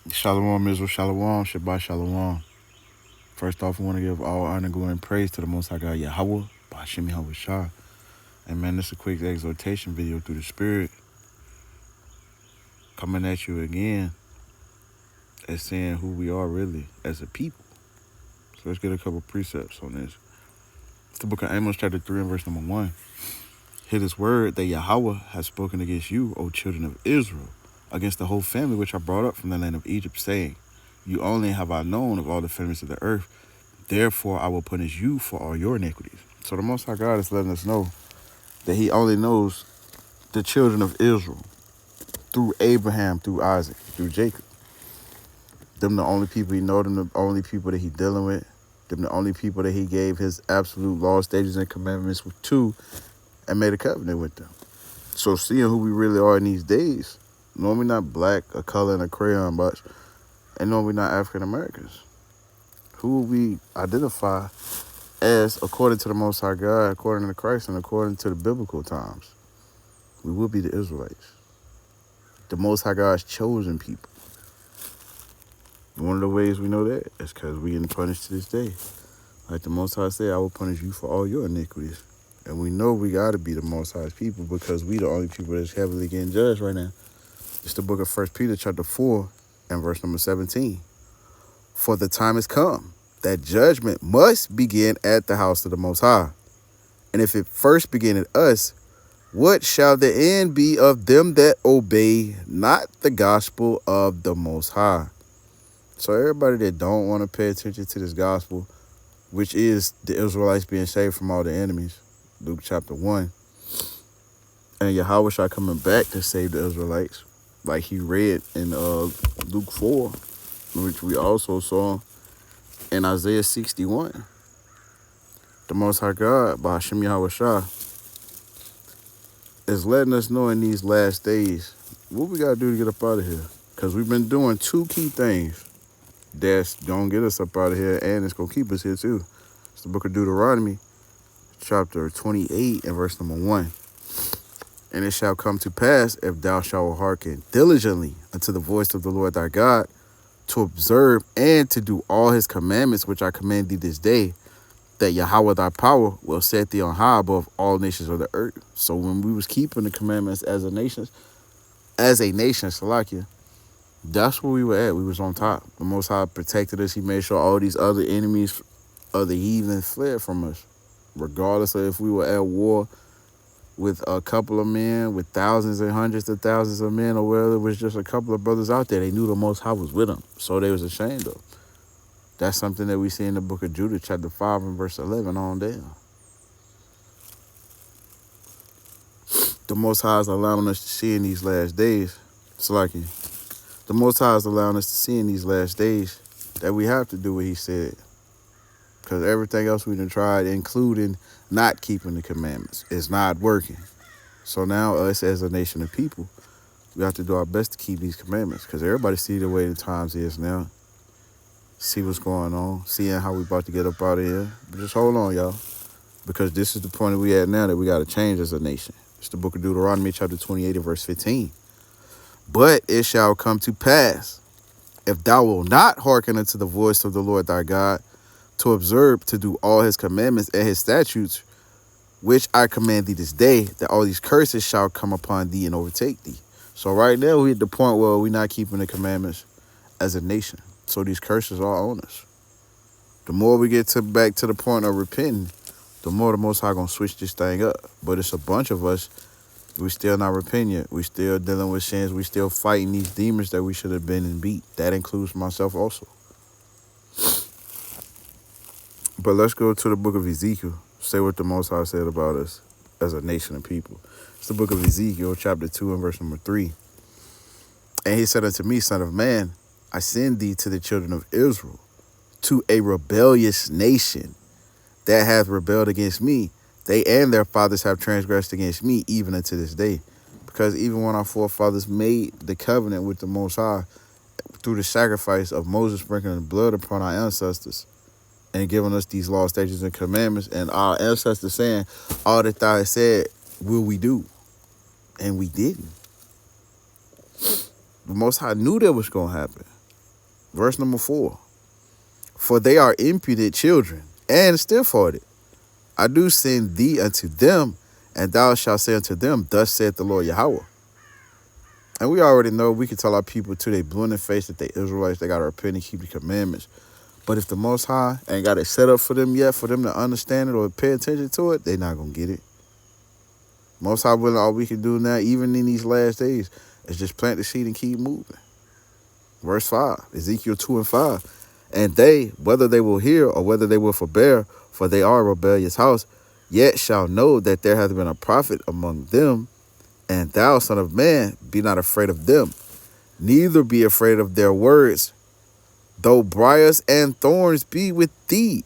Shalom, Israel, Shalom, Shabbat Shalom. First off, we want to give all honor, glory, and praise to the Most High God, Yahweh, Ba'ashim Yahweh Shah. And man, this is a quick exhortation video through the Spirit, coming at you again as saying who we are really as a people. So let's get a couple precepts on this. It's the book of Amos, chapter 3, and verse number 1. Hear this word that Yahweh has spoken against you, O children of Israel, against the whole family which I brought up from the land of Egypt, saying, You only have I known of all the families of the earth. Therefore, I will punish you for all your iniquities. So the Most High God is letting us know that he only knows the children of Israel through Abraham, through Isaac, through Jacob. Them the only people he know, them the only people that he dealing with, them the only people that he gave his absolute law, statutes, and commandments to and made a covenant with them. So seeing who we really are in these days, knowing we're not black, a color, and a crayon box, and knowing we're not African Americans, who we identify as according to the Most High God, according to Christ, and according to the biblical times, we will be the Israelites, the Most High God's chosen people. One of the ways we know that is because we getting punished to this day. Like the Most High said, I will punish you for all your iniquities. And we know we got to be the Most High's people because we the only people that's heavily getting judged right now. It's the book of 1 Peter chapter 4 and verse number 17. For the time has come that judgment must begin at the house of the Most High. And if it first begin at us, what shall the end be of them that obey not the gospel of the Most High? So everybody that don't want to pay attention to this gospel, which is the Israelites being saved from all the enemies, Luke chapter 1, and Yahweh shall coming back to save the Israelites, like he read in Luke 4, which we also saw in Isaiah 61. The Most High God, Ba'ashim Yahweh Shah, is letting us know in these last days what we got to do to get up out of here. Because we've been doing two key things that's going to get us up out of here, and it's going to keep us here too. It's the book of Deuteronomy, chapter 28 and verse number 1. And it shall come to pass, if thou shalt hearken diligently unto the voice of the Lord thy God, to observe and to do all his commandments which I command thee this day, that Yahweh thy power will set thee on high above all nations of the earth. So when we was keeping the commandments as a nation, Salakia, that's where we were at. We was on top. The Most High protected us. He made sure all these other enemies of the heathen fled from us, regardless of if we were at war with a couple of men, with thousands and hundreds of thousands of men, or whether it was just a couple of brothers out there. They knew the Most High was with them, so they was ashamed of. That's something that we see in the book of Judah, chapter 5 and verse 11 on down. The Most High is allowing us to see in these last days. It's like the Most High is allowing us to see in these last days that we have to do what he said. Because everything else we done tried, including not keeping the commandments, is not working. So now us as a nation of people, we have to do our best to keep these commandments. Because everybody see the way the times is now. See what's going on. Seeing how we about to get up out of here. But just hold on, y'all. Because this is the point that we at now that we got to change as a nation. It's the book of Deuteronomy, chapter 28 and verse 15. But it shall come to pass, if thou wilt not hearken unto the voice of the Lord thy God, to observe, to do all his commandments and his statutes, which I command thee this day, that all these curses shall come upon thee and overtake thee. So right now we at the point where we're not keeping the commandments as a nation. So these curses are on us. The more we get back to the point of repenting, the more the Most High gonna switch this thing up. But it's a bunch of us, we still not repenting yet. We still dealing with sins. We still fighting these demons that we should have been and beat. That includes myself also. But let's go to the book of Ezekiel. Say what the Most High said about us as a nation of people. It's the book of Ezekiel, chapter 2 and verse number 3. And he said unto me, Son of man, I send thee to the children of Israel, to a rebellious nation that hath rebelled against me. They and their fathers have transgressed against me, even unto this day. Because even when our forefathers made the covenant with the Most High through the sacrifice of Moses sprinkling the blood upon our ancestors and giving us these laws, statutes, and commandments, and our ancestors saying, all that thou hast said, will we do? And we didn't. The Most High knew that was going to happen. Verse number 4. For they are impudent children, and stiff-hearted. I do send thee unto them, and thou shalt say unto them, Thus saith the Lord Yahweh. And we already know we can tell our people till they blue in the face that they Israelites, they got to repent and keep the commandments. But if the Most High ain't got it set up for them yet, for them to understand it or pay attention to it, they not going to get it. Most High willing, all we can do now, even in these last days, is just plant the seed and keep moving. Verse 5, Ezekiel 2 and 5. And they, whether they will hear or whether they will forbear, for they are a rebellious house, yet shall know that there hath been a prophet among them. And thou, son of man, be not afraid of them, neither be afraid of their words, though briars and thorns be with thee,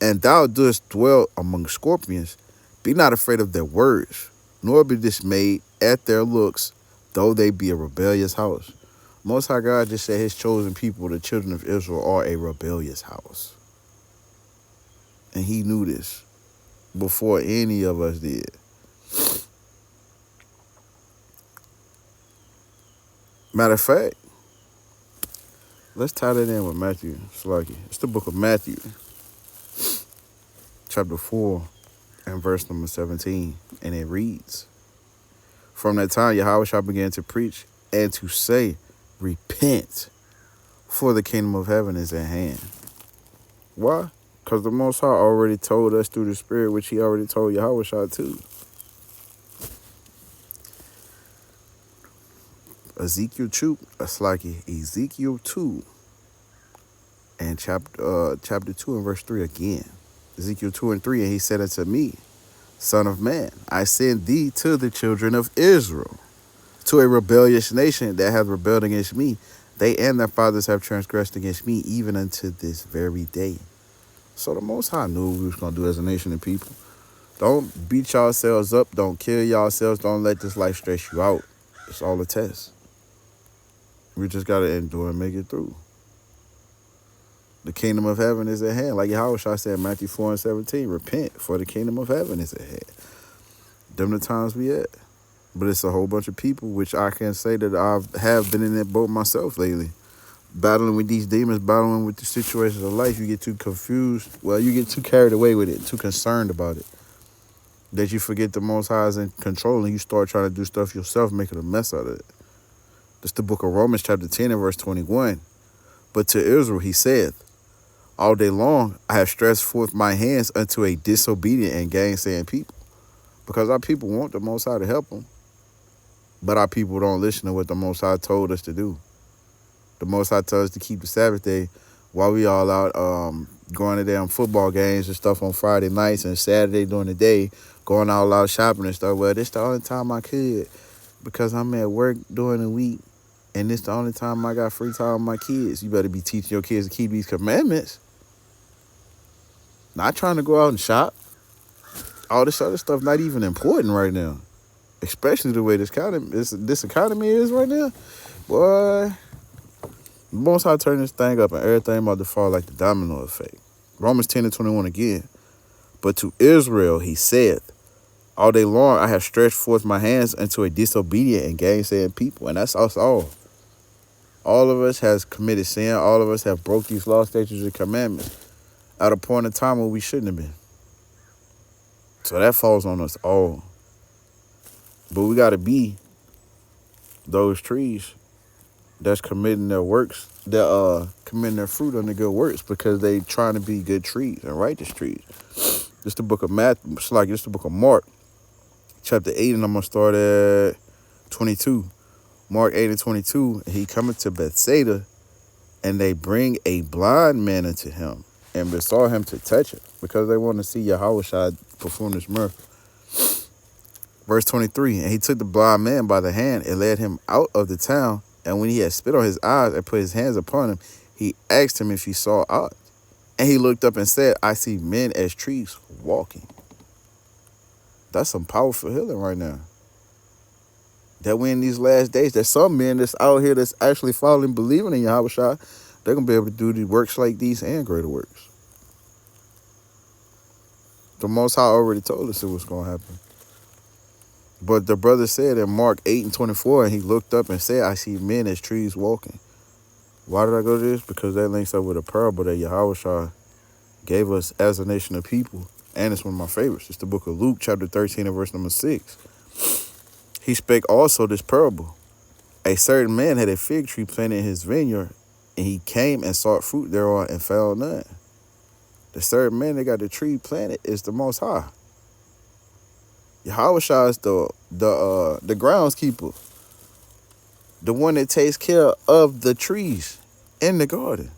and thou doest dwell among scorpions, be not afraid of their words, nor be dismayed at their looks, though they be a rebellious house. Most High God just said his chosen people, the children of Israel, are a rebellious house. And he knew this before any of us did. Matter of fact, let's tie that in with Matthew. It's the book of Matthew, chapter 4 and verse number 17. And it reads, From that time Yahweh shall begin to preach and to say, Repent, for the kingdom of heaven is at hand. Why? Because the Most High already told us through the Spirit, which he already told Yahweh Shah too. Ezekiel 2 and chapter 2 and verse 3 again. Ezekiel 2 and 3, and he said unto me, Son of man, I send thee to the children of Israel, to a rebellious nation that hath rebelled against me. They and their fathers have transgressed against me, even unto this very day. So the Most High knew what we was going to do as a nation of people. Don't beat yourselves up. Don't kill yourselves. Don't let this life stress you out. It's all a test. We just got to endure and make it through. The kingdom of heaven is at hand. Like Yahweh said in Matthew 4 and 17, repent, for the kingdom of heaven is at hand. Them the times we at. But it's a whole bunch of people, which I can say that I have been in that boat myself lately. Battling with these demons, battling with the situations of life, you get too confused. Well, you get too carried away with it, too concerned about it, that you forget the Most High is in control and you start trying to do stuff yourself, making a mess out of it. That's the book of Romans chapter 10 and verse 21. But to Israel he saith, all day long I have stretched forth my hands unto a disobedient and gainsaying people. Because our people want the Most High to help them, but our people don't listen to what the Most High told us to do. The Most High told us to keep the Sabbath day while we all out going to damn football games and stuff on Friday nights and Saturday during the day, going all out shopping and stuff. Well, this the only time I could because I'm at work during the week, and this the only time I got free time with my kids. You better be teaching your kids to keep these commandments. Not trying to go out and shop. All this other stuff not even important right now, especially the way this economy is right now. Boy, Most High turn this thing up and everything about to fall like the domino effect. Romans 10 and 21 again. But to Israel he saith, all day long I have stretched forth my hands unto a disobedient and gainsaying people. And that's us all. All of us has committed sin. All of us have broke these laws, statutes, and commandments at a point in time where we shouldn't have been. So that falls on us all. But we got to be those trees that's committing their works, that committing their fruit on the good works, because they trying to be good trees and righteous trees. This is the book of Matthew. It's like this is the book of Mark, chapter 8, and I'm gonna start at 22. Mark 8 and 22. And he cometh to Bethsaida, and they bring a blind man unto him, and besought him to touch him, because they want to see Yahweh Shai perform this miracle. Verse 23. And he took the blind man by the hand and led him out of the town. And when he had spit on his eyes and put his hands upon him, he asked him if he saw aught. And he looked up and said, I see men as trees walking. That's some powerful healing right now. That we in these last days, there's some men that's out here that's actually following, believing in Yahweh Shai. They're going to be able to do the works like these and greater works. The Most High already told us it was going to happen. But the brother said in Mark 8 and 24, and he looked up and said, I see men as trees walking. Why did I go to this? Because that links up with a parable that Yahweh gave us as a nation of people. And it's one of my favorites. It's the book of Luke, chapter 13 and verse number 6. He spake also this parable. A certain man had a fig tree planted in his vineyard, and he came and sought fruit thereon and found none. The certain man that got the tree planted is the Most High. Yahweh is the groundskeeper, the one that takes care of the trees in the garden,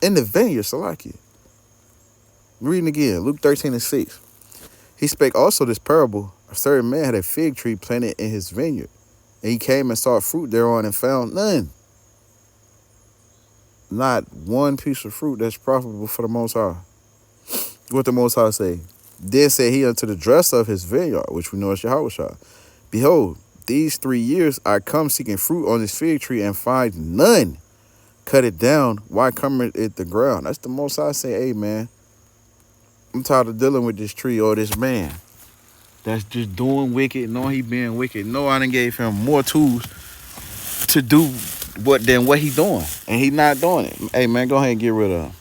in the vineyard, Salakia. Reading again, Luke 13 and 6. He spake also this parable. A certain man had a fig tree planted in his vineyard, and he came and sought fruit thereon and found none. Not one piece of fruit that's profitable for the Most High. What the Most High say? Then said he unto the dresser of his vineyard, which we know as Yahweh, behold, these 3 years I come seeking fruit on this fig tree and find none. Cut it down. Why cometh it the ground? That's the Most High say, hey, man, I'm tired of dealing with this tree or this man that's just doing wicked, knowing he being wicked. No, I done gave him more tools to do than what he doing. And he not doing it. Hey, man, go ahead and get rid of him.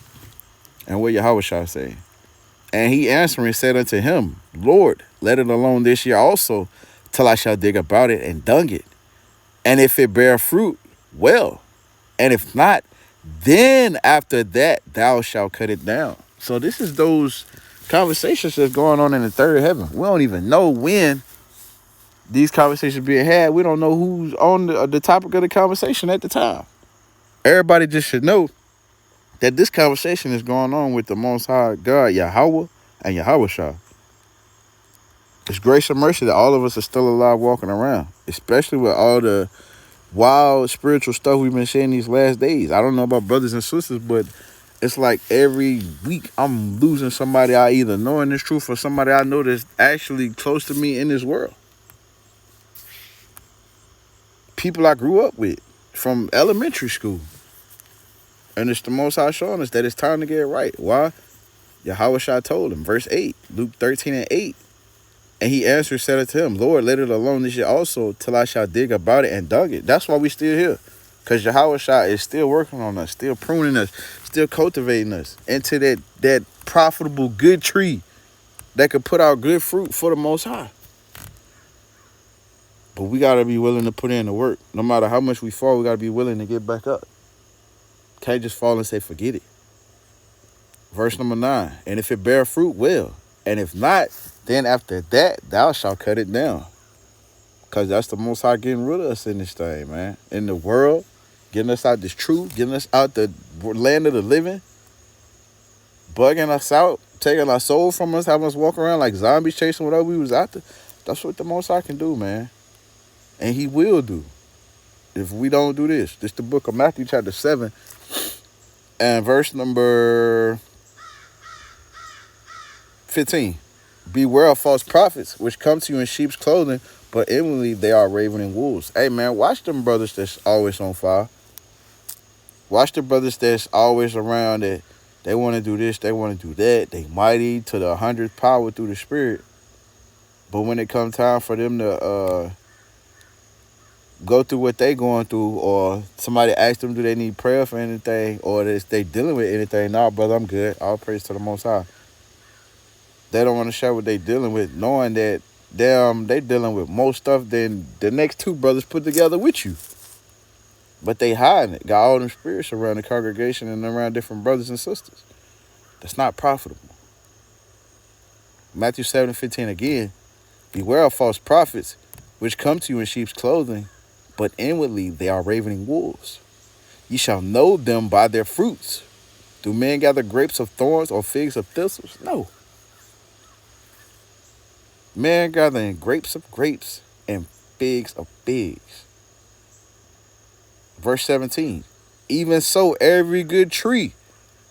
And what Yahweh say? And he answering said unto him, Lord, let it alone this year also, till I shall dig about it and dung it. And if it bear fruit, well. And if not, then after that thou shalt cut it down. So this is those conversations that's going on in the third heaven. We don't even know when these conversations being had. We don't know who's on the topic of the conversation at the time. Everybody just should know that this conversation is going on with the Most High God, Yahweh, and Yahweh Shah. It's grace and mercy that all of us are still alive walking around, especially with all the wild spiritual stuff we've been seeing these last days. I don't know about brothers and sisters, but it's like every week I'm losing somebody I either know in this truth or somebody I know that's actually close to me in this world. People I grew up with from elementary school. And it's the Most High showing us that it's time to get it right. Why? Yahweh Shah told him, verse 8, Luke 13 and 8. And he answered, said unto him, Lord, let it alone this year also, till I shall dig about it and dug it. That's why we still here. Because Yahweh Shah is still working on us, still pruning us, still cultivating us into that profitable good tree that could put out good fruit for the Most High. But we got to be willing to put in the work. No matter how much we fall, we got to be willing to get back up. Can't just fall and say, forget it. Verse number 9. And if it bear fruit, well. And if not, then after that, thou shalt cut it down. Because that's the Most High getting rid of us in this thing, man. In the world, getting us out this truth, getting us out the land of the living, bugging us out, taking our soul from us, having us walk around like zombies chasing whatever we was after. That's what the Most High can do, man. And he will do. If we don't do this. This is the book of Matthew chapter 7 and verse number 15. Beware of false prophets, which come to you in sheep's clothing, but inwardly they are ravening wolves. Hey, man, watch them brothers that's always on fire. Watch the brothers that's always around that they want to do this, they want to do that. They mighty to the 100th power through the Spirit. But when it comes time for them to go through what they going through, or somebody asks them, do they need prayer for anything, or if they dealing with anything, nah, brother, I'm good. All praise to the Most High. They don't want to share what they dealing with, knowing that they dealing with more stuff than the next two brothers put together with you. But they hiding it. Got all them spirits around the congregation and around different brothers and sisters. That's not profitable. Matthew 7:15 again. Beware of false prophets, which come to you in sheep's clothing, but inwardly they are ravening wolves. Ye shall know them by their fruits. Do men gather grapes of thorns or figs of thistles? No. Men gathering grapes of grapes and figs of figs. Verse 17. Even so, every good tree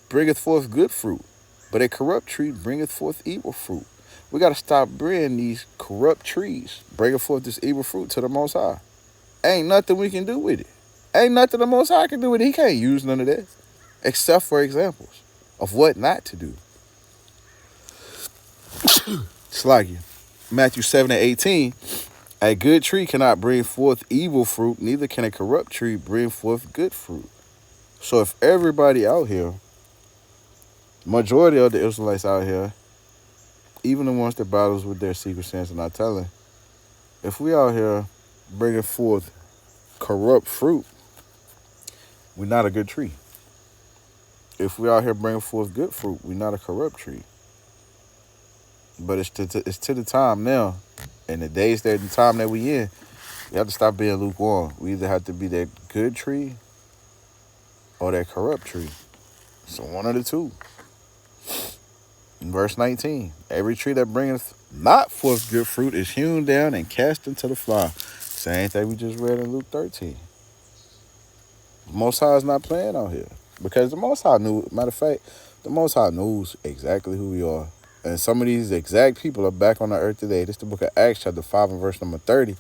bringeth forth good fruit, but a corrupt tree bringeth forth evil fruit. We got to stop bringing these corrupt trees, bringing forth this evil fruit to the Most High. Ain't nothing we can do with it. Ain't nothing the Most High can do with it. He can't use none of that, except for examples of what not to do. Slagia. Matthew 7:18, a good tree cannot bring forth evil fruit, neither can a corrupt tree bring forth good fruit. So if everybody out here, majority of the Israelites out here, even the ones that battles with their secret sins and not telling, if we out here bringing forth corrupt fruit, we're not a good tree. If we out here bringing forth good fruit, we're not a corrupt tree. But it's to the time now, and the days that the time that we in, we have to stop being lukewarm. We either have to be that good tree or that corrupt tree. So one of the two. In verse 19, every tree that bringeth not forth good fruit is hewn down and cast into the fire. Same thing we just read in Luke 13. The Most High is not playing out here. Because the Most High knew, matter of fact, the Most High knows exactly who we are. And some of these exact people are back on the earth today. This is the book of Acts, chapter 5 and verse number 30.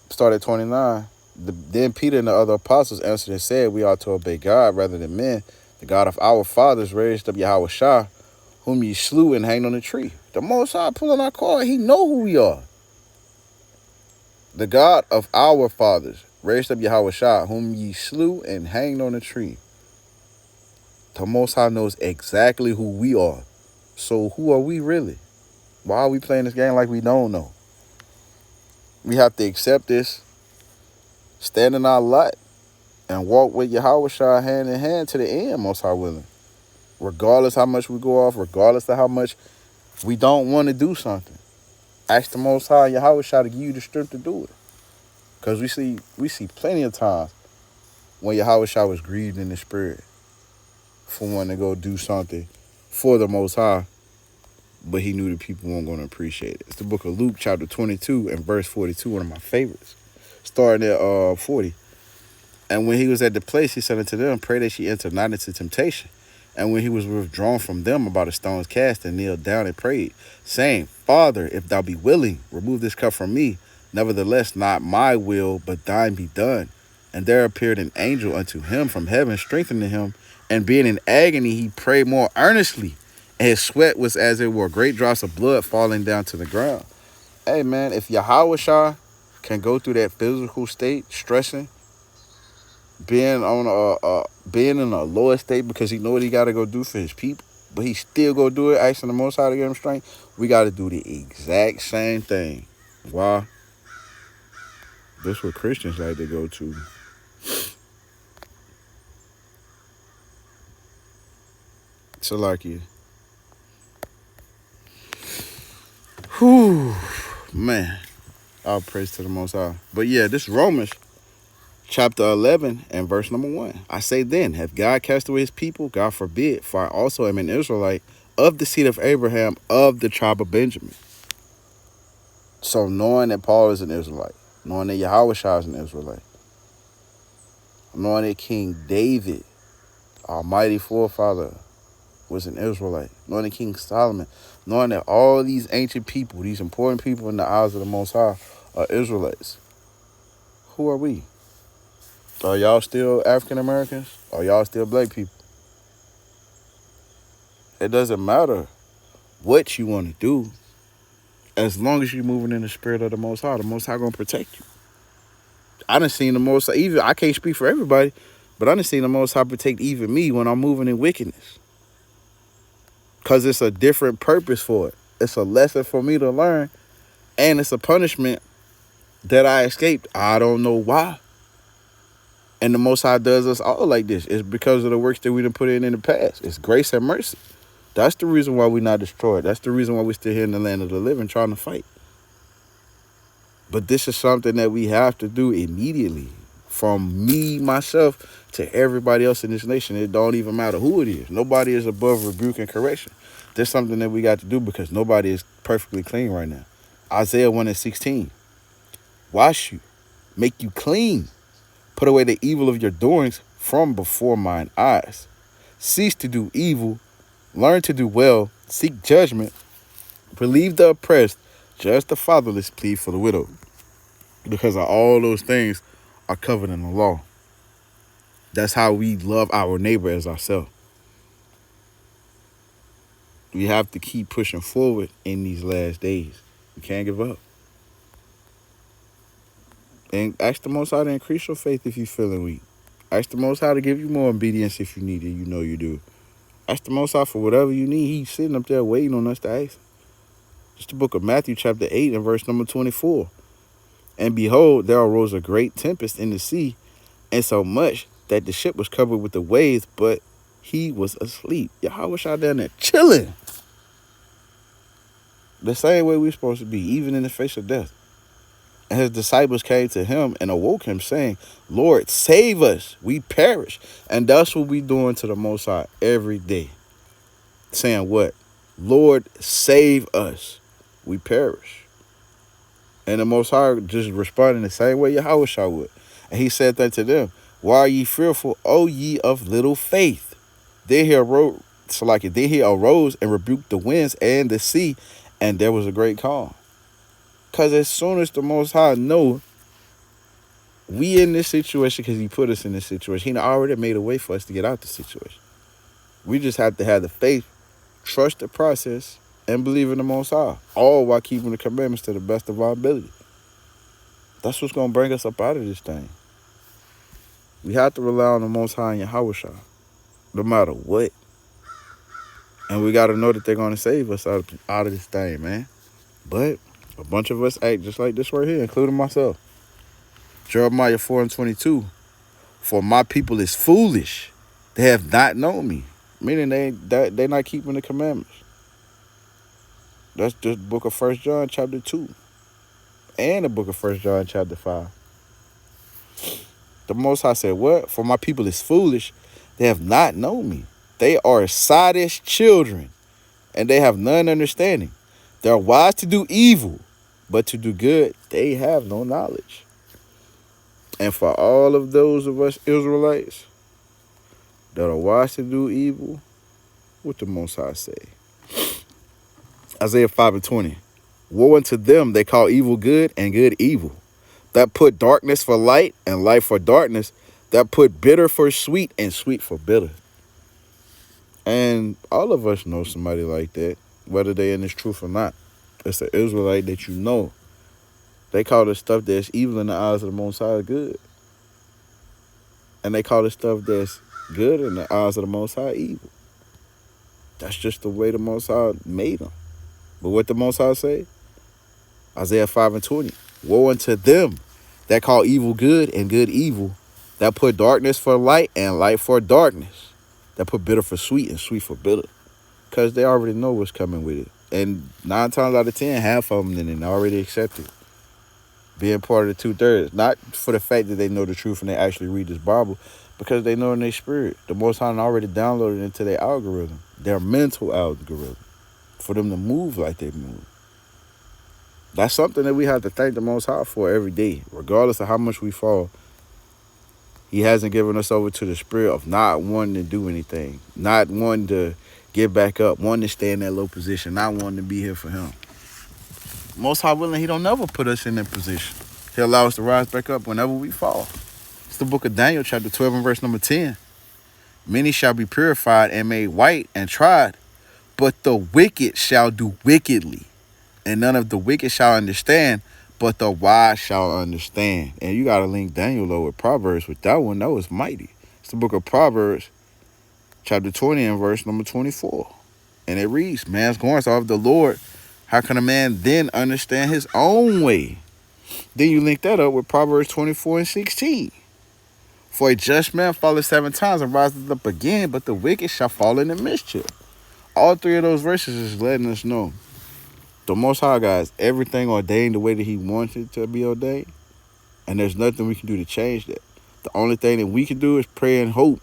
Start at 29. Then Peter and the other apostles answered and said, we ought to obey God rather than men. The God of our fathers raised up Yahweh Shah, whom ye slew and hanged on a tree. The Most High pulling our card. He know who we are. The God of our fathers raised up Yahweh Shah, whom ye slew and hanged on a tree. The Most High knows exactly who we are. So who are we really? Why are we playing this game like we don't know? We have to accept this, stand in our lot, and walk with Yahweh Shah hand in hand to the end, Most High willing. Regardless how much we go off, regardless of how much we don't want to do something. Ask the Most High Yahweh Shah to give you the strength to do it. Because we see plenty of times when Yahweh Shah was grieved in the spirit for wanting to go do something for the Most High, but he knew the people weren't going to appreciate it. It's the book of Luke, chapter 22 and verse 42, one of my favorites. Starting at 40. And when he was at the place, he said unto them, pray that ye enter not into temptation. And when he was withdrawn from them about a stone's cast, and kneeled down and prayed, saying, Father, if thou be willing, remove this cup from me. Nevertheless, not my will, but thine be done. And there appeared an angel unto him from heaven, strengthening him. And being in agony, he prayed more earnestly. And his sweat was as it were great drops of blood falling down to the ground. Hey, man, if Yahweh Shah can go through that physical state, stressing, being in a lower state because he know what he got to go do for his people, but he still go do it, asking the Most High to give him strength, we got to do the exact same thing. Why? This is what Christians like to go to. Salakia. Whew, man. All praise to the Most High. But yeah, this Romans chapter 11 and verse number 1. I say then, hath God cast away his people? God forbid, for I also am an Israelite of the seed of Abraham, of the tribe of Benjamin. So knowing that Paul is an Israelite, knowing that Yahweh Shah is an Israelite, knowing that King David, our mighty forefather, was an Israelite, knowing that King Solomon, knowing that all these ancient people, these important people in the eyes of the Most High are Israelites. Who are we? Are y'all still African Americans? Are y'all still black people? It doesn't matter what you want to do, as long as you're moving in the spirit of the Most High gonna protect you. I done seen the Most High, even I can't speak for everybody, but I done seen the Most High protect even me when I'm moving in wickedness. Because it's a different purpose for it. It's a lesson for me to learn, and it's a punishment that I escaped. I don't know why. And the Most High does us all like this. It's because of the works that we done put in the past. It's grace and mercy. That's the reason why we're not destroyed. That's the reason why we're still here in the land of the living trying to fight. But this is something that we have to do immediately. From me, myself, to everybody else in this nation. It don't even matter who it is. Nobody is above rebuke and correction. There's something that we got to do because nobody is perfectly clean right now. Isaiah 1:16. Wash you, make you clean. Put away the evil of your doings from before mine eyes. Cease to do evil. Learn to do well. Seek judgment. Relieve the oppressed. Judge the fatherless. Plead for the widow. Because of all those things are covered in the law. That's how we love our neighbor as ourselves. We have to keep pushing forward in these last days. We can't give up. And ask the Most High to increase your faith if you're feeling weak. Ask the Most High to give you more obedience if you need it. You know you do. Ask the Most High for whatever you need. He's sitting up there waiting on us to ask. It's the book of Matthew chapter 8 and verse number 24. And behold, there arose a great tempest in the sea, and so much that the ship was covered with the waves, but he was asleep. Yahweh shot down there chilling. The same way we're supposed to be, even in the face of death. And his disciples came to him and awoke him, saying, Lord, save us, we perish. And that's what we doing to the Most High every day. Saying what? Lord, save us, we perish. And the Most High just responding the same way Yahweh Shah would. And he said that to them, why are ye fearful, O ye of little faith? Then he arose and rebuked the winds and the sea, and there was a great calm. Because as soon as the Most High know we in this situation, because he put us in this situation, he already made a way for us to get out the situation. We just have to have the faith, trust the process, and believe in the Most High, all while keeping the commandments to the best of our ability. That's what's going to bring us up out of this thing. We have to rely on the Most High and Yahweh Shah, no matter what. And we got to know that they're going to save us out of this thing, man. But a bunch of us act just like this right here, including myself. Jeremiah 4 and 22. For my people is foolish. They have not known me. Meaning they're not keeping the commandments. That's the book of 1 John chapter 2. And the book of 1 John chapter 5. The Most High said, what? For my people is foolish. They have not known me. They are sottish children, and they have none understanding. They are wise to do evil, but to do good, they have no knowledge. And for all of those of us Israelites that are wise to do evil, what the Most High say? Isaiah 5 and 20. Woe unto them, they call evil good and good evil, that put darkness for light and light for darkness, that put bitter for sweet and sweet for bitter. And all of us know somebody like that, whether they in this truth or not. It's the Israelite that you know. They call the stuff that's evil in the eyes of the Most High good. And they call the stuff that's good in the eyes of the Most High evil. That's just the way the Most High made them. But what the Most High say? Isaiah 5 and 20. Woe unto them that call evil good and good evil, that put darkness for light and light for darkness, that put bitter for sweet and sweet for bitter. Because they already know what's coming with it. And 9 times out of 10, half of them then already accepted being part of the 2/3. Not for the fact that they know the truth and they actually read this Bible, because they know in their spirit. The Most High already downloaded into their algorithm, their mental algorithm, for them to move like they move. That's something that we have to thank the Most High for every day, regardless of how much we fall. He hasn't given us over to the spirit of not wanting to do anything, not wanting to get back up, wanting to stay in that low position, not wanting to be here for him. Most High willing, he don't never put us in that position. He'll allow us to rise back up whenever we fall. It's the book of Daniel, chapter 12 and verse number 10. Many shall be purified and made white and tried, but the wicked shall do wickedly. And none of the wicked shall understand, but the wise shall understand. And you got to link Daniel though with Proverbs with that one. That was mighty. It's the book of Proverbs, chapter 20 and verse number 24. And it reads, man's goings are of the Lord. How can a man then understand his own way? Then you link that up with Proverbs 24 and 16. For a just man falleth 7 times and rises up again, but the wicked shall fall into mischief. All 3 of those verses is letting us know the Most High, guys, everything ordained the way that he wants it to be ordained. And there's nothing we can do to change that. The only thing that we can do is pray and hope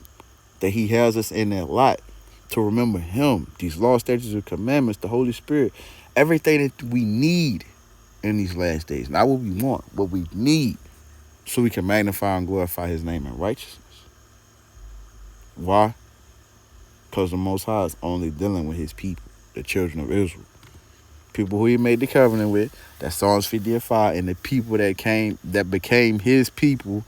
that he has us in that lot to remember him, these laws, statutes, and commandments, the Holy Spirit, everything that we need in these last days. Not what we want, what we need, so we can magnify and glorify his name in righteousness. Why? Because the Most High is only dealing with his people, the children of Israel. People who he made the covenant with, that's Psalms 50 and 5, and the people that became his people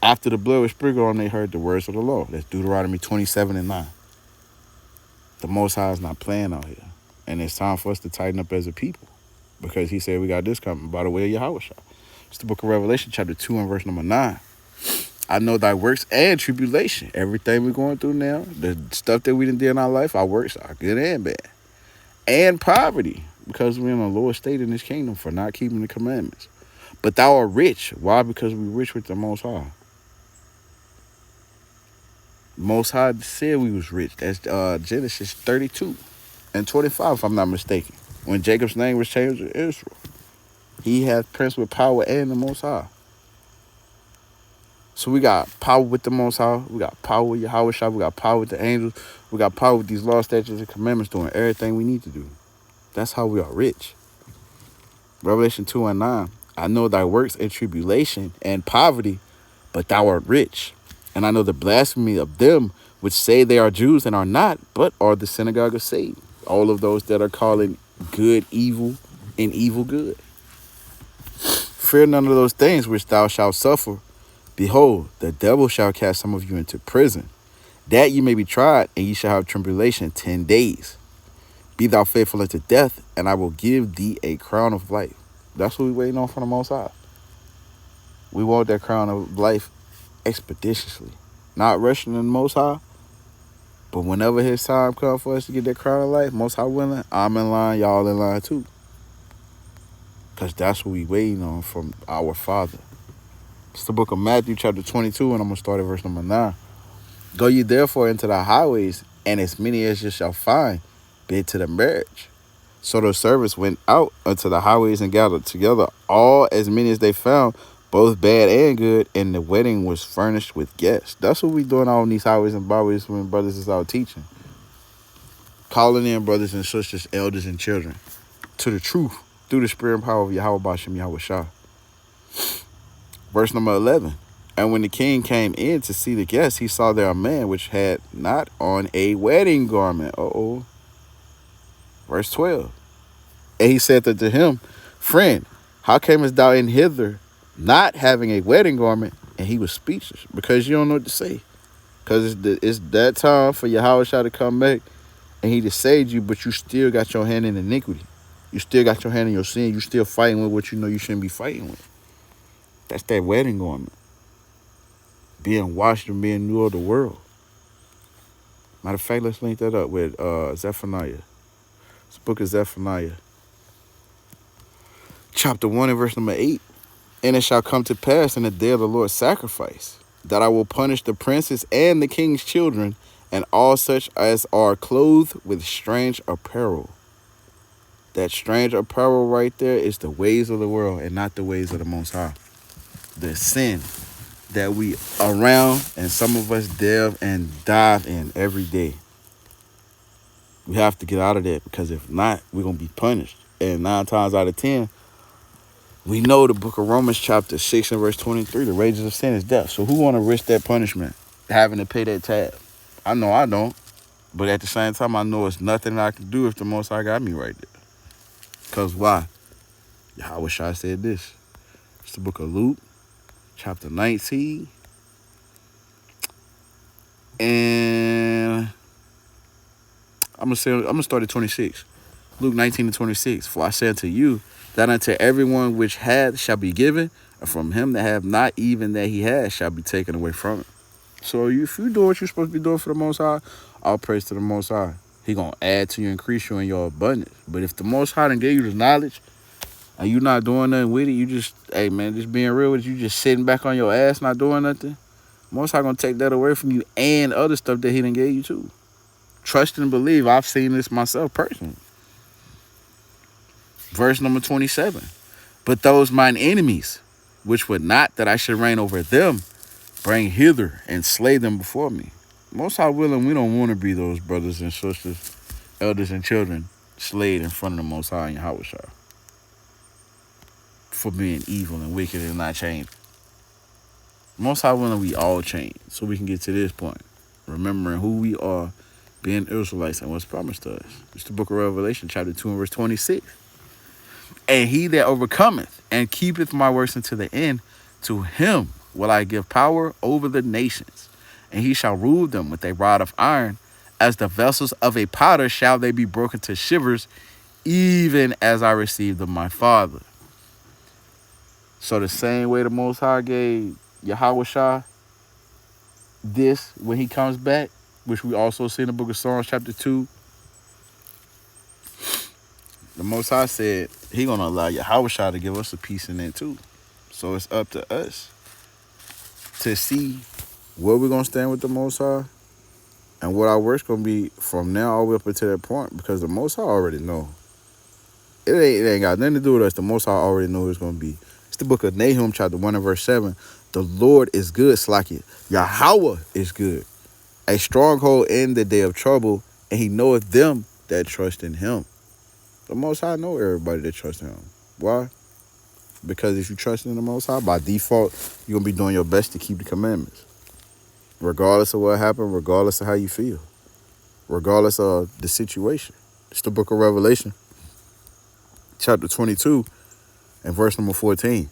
after the blood was sprinkled on, they heard the words of the Lord. That's Deuteronomy 27 and 9. The Most High is not playing out here. And it's time for us to tighten up as a people, because he said we got this coming by the way of Yahweh Shah. It's the book of Revelation, chapter 2 and verse number 9. I know thy works and tribulation. Everything we're going through now, the stuff that we done did in our life, our works are good and bad. And poverty, because we're in a lower state in this kingdom for not keeping the commandments. But thou art rich. Why? Because we're rich with the Most High. Most High said we was rich. That's Genesis 32 and 25, if I'm not mistaken. When Jacob's name was changed to Israel. He had prince with power and the Most High. So we got power with the Most High. We got power with Yahweh Shah. We got power with the angels. We got power with these laws, statutes, and commandments, doing everything we need to do. That's how we are rich. Revelation 2 and 9. I know thy works and tribulation and poverty, but thou art rich. And I know the blasphemy of them which say they are Jews and are not, but are the synagogue of Satan. All of those that are calling good evil and evil good. Fear none of those things which thou shalt suffer. Behold, the devil shall cast some of you into prison, that ye may be tried, and ye shall have tribulation 10 days. Be thou faithful unto death, and I will give thee a crown of life. That's what we're waiting on from the Most High. We want that crown of life expeditiously. Not rushing in the Most High, but whenever his time comes for us to get that crown of life, Most High willing, I'm in line, y'all in line too. Because that's what we waiting on from our Father. It's the book of Matthew chapter 22, and I'm going to start at verse number 9. Go ye therefore into the highways, and as many as ye shall find, bid to the marriage. So the servants went out unto the highways and gathered together all as many as they found, both bad and good, and the wedding was furnished with guests. That's what we doing on these highways and byways when brothers is out teaching. Calling in brothers and sisters, elders and children to the truth through the spirit and power of Yahweh Bashem Yahweh Shah. Verse number 11. And when the king came in to see the guests, he saw there a man which had not on a wedding garment. Verse 12. And he said unto him, Friend, how camest thou in hither, not having a wedding garment? And he was speechless, because you don't know what to say. Because it's that time for Yahweh Shah to come back, and he to save you, but you still got your hand in iniquity. You still got your hand in your sin. You still fighting with what you know you shouldn't be fighting with. That's that wedding garment. Being washed and being new of the world. Matter of fact, let's link that up with Zephaniah. This book of Zephaniah. Chapter 1 and verse number 8. And it shall come to pass in the day of the Lord's sacrifice, that I will punish the princes and the king's children, and all such as are clothed with strange apparel. That strange apparel right there is the ways of the world and not the ways of the Most High. The sin that we around and some of us delve and dive in every day. We have to get out of that, because if not, we're going to be punished. And 9 times out of 10, we know the book of Romans chapter 6 and verse 23, the wages of sin is death. So who want to risk that punishment, having to pay that tab? I know I don't. But at the same time, I know it's nothing I can do if the Most High got me right there. Because why? Yahweh Shai said this. It's the book of Luke, chapter 19. And I'm gonna start at 26. Luke 19 and 26. For I say unto you, that unto everyone which hath shall be given, and from him that have not, even that he has shall be taken away from it. So if you do what you're supposed to be doing for the Most High, all praise to the Most High. He gonna add to you, increase you in your abundance. But if the Most High done gave you the knowledge, and you not doing nothing with it, you just, hey man, just being real with you, just sitting back on your ass, not doing nothing, Most High gonna take that away from you and other stuff that he done gave you too. Trust and believe. I've seen this myself personally. Verse number 27. But those mine enemies, which would not that I should reign over them, bring hither and slay them before me. Most High willing, we don't want to be those brothers and sisters, elders and children, slayed in front of the Most High and Yahweh Shah for being evil and wicked and not changed. Most High willing, we all change so we can get to this point, remembering who we are, being Israelites and what's promised to us. It's the book of Revelation, chapter 2 and verse 26. And he that overcometh and keepeth my works unto the end, to him will I give power over the nations, and he shall rule them with a rod of iron. As the vessels of a potter shall they be broken to shivers, even as I received of my Father. So the same way the Most High gave Yahweh Shah this when he comes back, which we also see in the book of Psalms chapter 2, the Most High said he gonna allow Yahweh to give us a piece in it too. So it's up to us to see where we're gonna stand with the Most High and what our work's gonna be from now all the way up until that point, because the Most High already know. It ain't got nothing to do with us. The Most High already know who it's gonna be. It's the book of Nahum chapter 1 and verse 7. The Lord is good, Slacky. Yahweh is good. A stronghold in the day of trouble, and he knoweth them that trust in him. The Most High know everybody that trusts in him. Why? Because if you trust in the Most High, by default, you're going to be doing your best to keep the commandments. Regardless of what happened, regardless of how you feel, regardless of the situation. It's the book of Revelation, chapter 22, and verse number 14.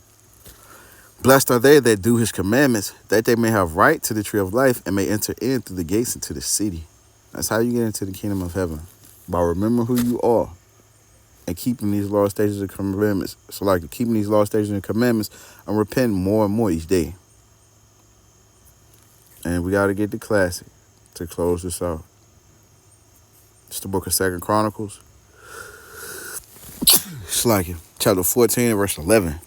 Blessed are they that do his commandments, that they may have right to the tree of life and may enter in through the gates into the city. That's how you get into the kingdom of heaven. By remembering who you are and keeping these laws, statutes, and commandments. So like keeping these laws, statutes, and commandments and repenting more and more each day. And we got to get the classic to close this out. It's the book of 2 Chronicles. It's like it. Chapter 14 and verse 11.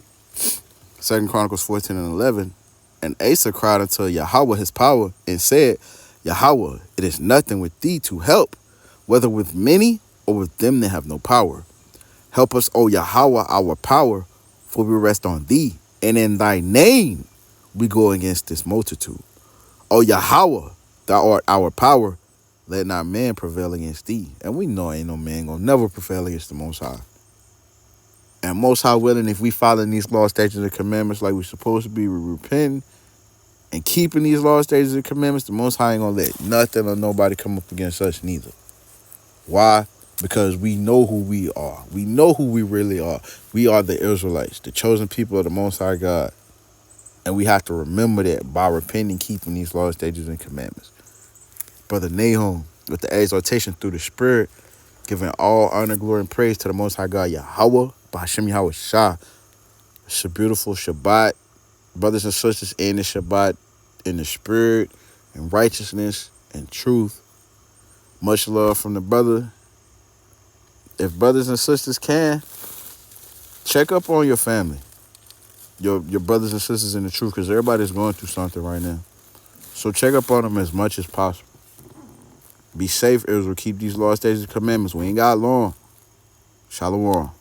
2 Chronicles 14 and 11. And Asa cried unto Yahweh his power and said, Yahweh, it is nothing with thee to help, whether with many or with them that have no power. Help us, O Yahweh, our power, for we rest on thee, and in thy name we go against this multitude. O Yahweh, thou art our power, let not man prevail against thee. And we know ain't no man gonna never prevail against the Most High. And Most High willing, if we follow these laws, statutes, and commandments like we're supposed to be, we repent and keeping these laws, statutes, and commandments, the Most High ain't gonna let nothing or nobody come up against us neither. Why? Because we know who we are. We know who we really are. We are the Israelites, the chosen people of the Most High God. And we have to remember that by repenting, keeping these laws, statutes, and commandments. Brother Nahum, with the exhortation through the Spirit, giving all honor, glory, and praise to the Most High God, Yahweh, B'Hashem Yahweh Shah. It's a beautiful Shabbat. Brothers and sisters, in the Shabbat, in the Spirit, and righteousness, and truth. Much love from the brother. If brothers and sisters can, check up on your family, your brothers and sisters in the truth, because everybody's going through something right now. So check up on them as much as possible. Be safe, Israel. Keep these laws, statutes, and commandments. We ain't got long. Shalom.